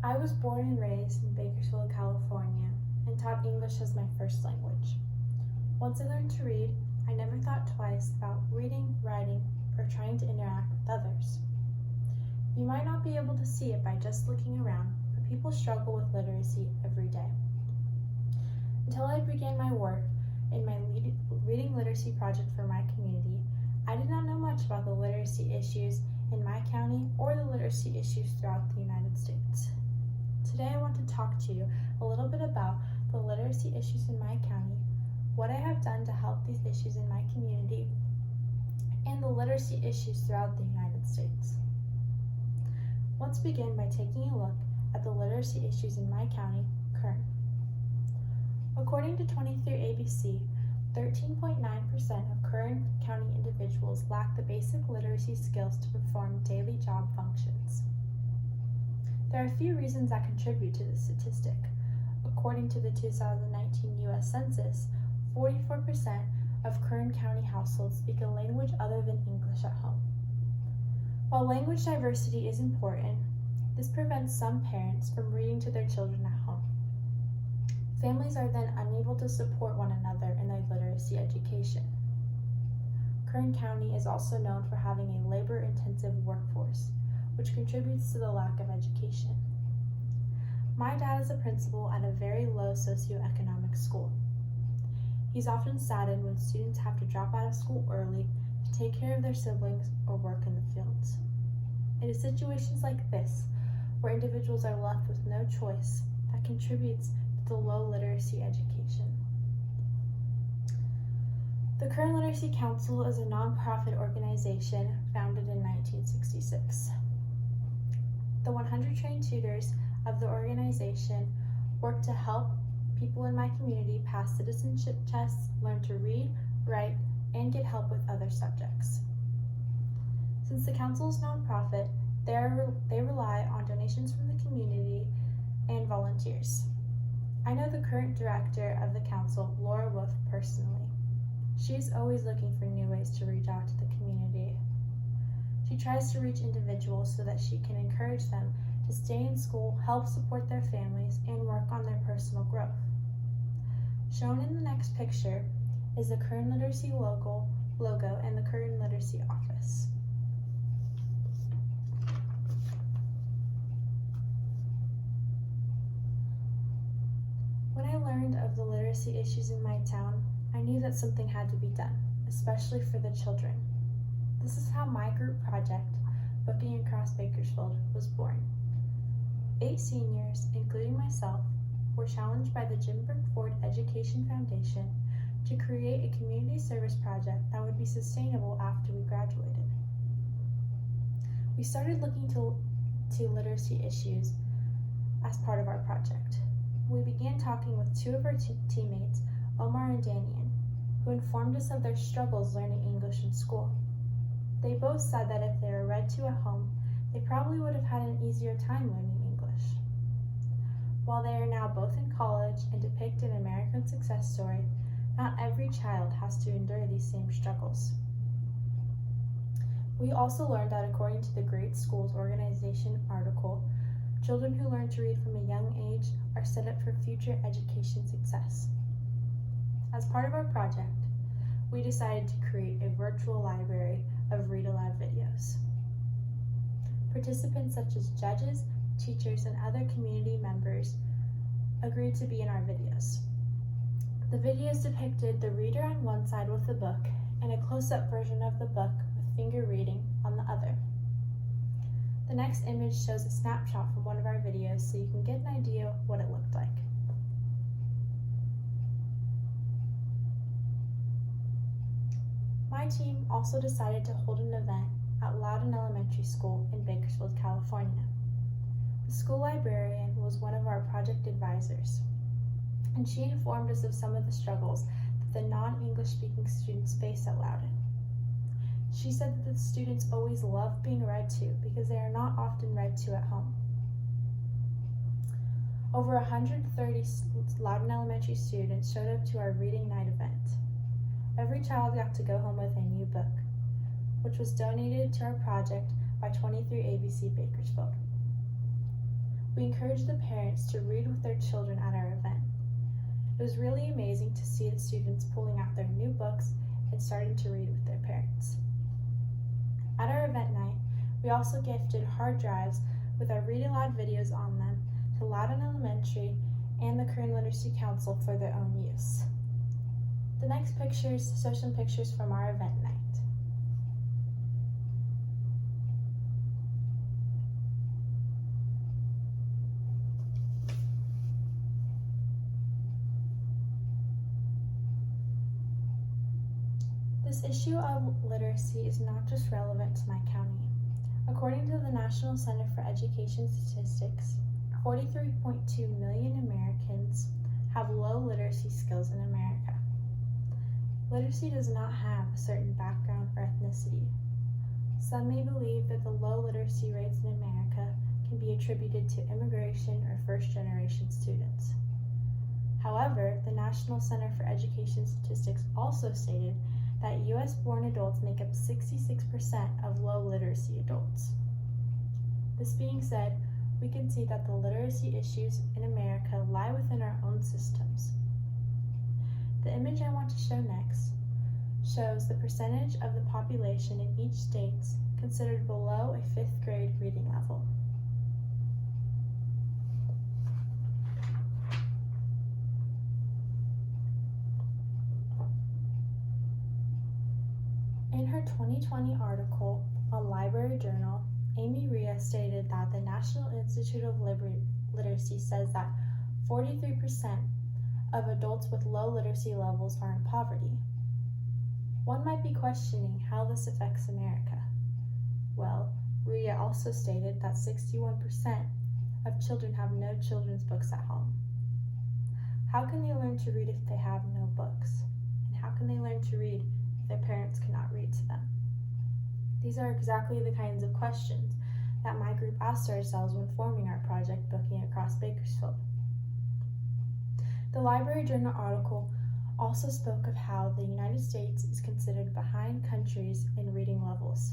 I was born and raised in Bakersfield, California, and taught English as my first language. Once I learned to read, I never thought twice about reading, writing, or trying to interact with others. You might not be able to see it by just looking around, but people struggle with literacy every day. Until I began my work in my reading literacy project for my community, I did not know much about the literacy issues in my county or the literacy issues throughout the United States. Today I want to talk to you a little bit about the literacy issues in my county, what I have done to help these issues in my community, and the literacy issues throughout the United States. Let's begin by taking a look at the literacy issues in my county, Kern. According to 23ABC, 13.9% of Kern County individuals lack the basic literacy skills to perform daily job functions. There are a few reasons that contribute to this statistic. According to the 2019 U.S. Census, 44% of Kern County households speak a language other than English at home. While language diversity is important, this prevents some parents from reading to their children at home. Families are then unable to support one another in their literacy education. Kern County is also known for having a labor-intensive workforce, which contributes to the lack of education. My dad is a principal at a very low socioeconomic school. He's often saddened when students have to drop out of school early to take care of their siblings or work in the fields. It is situations like this, where individuals are left with no choice, that contributes to the low literacy education. The Kern Literacy Council is a nonprofit organization founded in 1966. The 100 trained tutors of the organization work to help people in my community pass citizenship tests, learn to read, write, and get help with other subjects. Since the council is nonprofit, they rely on donations from the community and volunteers. I know the current director of the council, Laura Wolf, personally. She is always looking for new ways to reach out to the community. She tries to reach individuals so that she can encourage them to stay in school, help support their families, and work on their personal growth. Shown in the next picture is the Kern Literacy logo and the Kern Literacy office. When I learned of the literacy issues in my town, I knew that something had to be done, especially for the children. This is how my group project, Booking Across Bakersfield, was born. 8 seniors, including myself, were challenged by the Jim Ford Education Foundation to create a community service project that would be sustainable after we graduated. We started looking to literacy issues as part of our project. We began talking with 2 of our teammates, Omar and Danian, who informed us of their struggles learning English in school. They both said that if they were read to at home, they probably would have had an easier time learning English. While they are now both in college and depict an American success story, not every child has to endure these same struggles. We also learned that according to the Great Schools Organization article, children who learn to read from a young age are set up for future education success. As part of our project, we decided to create a virtual library of Read Aloud videos. Participants such as judges, teachers, and other community members agreed to be in our videos. The videos depicted the reader on one side with the book and a close-up version of the book with finger reading on the other. The next image shows a snapshot from one of our videos so you can get an idea of what it looked like. My team also decided to hold an event at Loudon Elementary School in Bakersfield, California. The school librarian was one of our project advisors, and she informed us of some of the struggles that the non-English speaking students face at Loudon. She said that the students always love being read to because they are not often read to at home. Over 130 Loudon Elementary students showed up to our reading night event. Every child got to go home with a new book, which was donated to our project by 23ABC Bakersfield. we encouraged the parents to read with their children at our event. It was really amazing to see the students pulling out their new books and starting to read with their parents. At our event night, we also gifted hard drives with our Read Aloud videos on them to Loudoun Elementary and the Kern Literacy Council for their own use. The next pictures show some pictures from our event night. This issue of literacy is not just relevant to my county. According to the National Center for Education Statistics, 43.2 million Americans have low literacy skills in America. Literacy does not have a certain background or ethnicity. Some may believe that the low literacy rates in America can be attributed to immigration or first-generation students. However, the National Center for Education Statistics also stated that U.S.-born adults make up 66% of low literacy adults. This being said, we can see that the literacy issues in America lie within our own systems. The image I want to show next shows the percentage of the population in each state considered below a 5th grade reading level. In her 2020 article on Library Journal, Amy Ria stated that the National Institute of Literacy says that 43% of adults with low literacy levels are in poverty. One might be questioning how this affects America. Well, Ria also stated that 61% of children have no children's books at home. How can they learn to read if they have no books? And how can they learn to read if their parents cannot read to them? These are exactly the kinds of questions that my group asked ourselves when forming our project Booking Across Bakersfield. The Library Journal article also spoke of how the United States is considered behind countries in reading levels.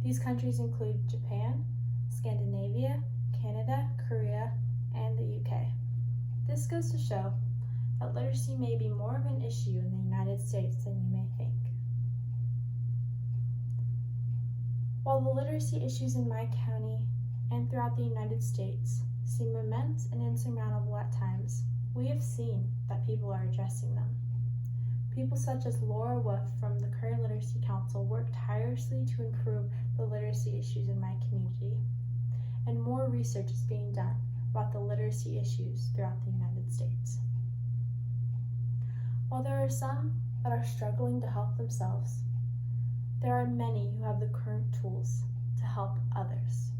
These countries include Japan, Scandinavia, Canada, Korea, and the UK. This goes to show that literacy may be more of an issue in the United States than you may think. While the literacy issues in my county and throughout the United States seem immense and insurmountable at times, we have seen that people are addressing them. People such as Laura Wolf from the Kern Literacy Council work tirelessly to improve the literacy issues in my community, and more research is being done about the literacy issues throughout the United States. While there are some that are struggling to help themselves, there are many who have the current tools to help others.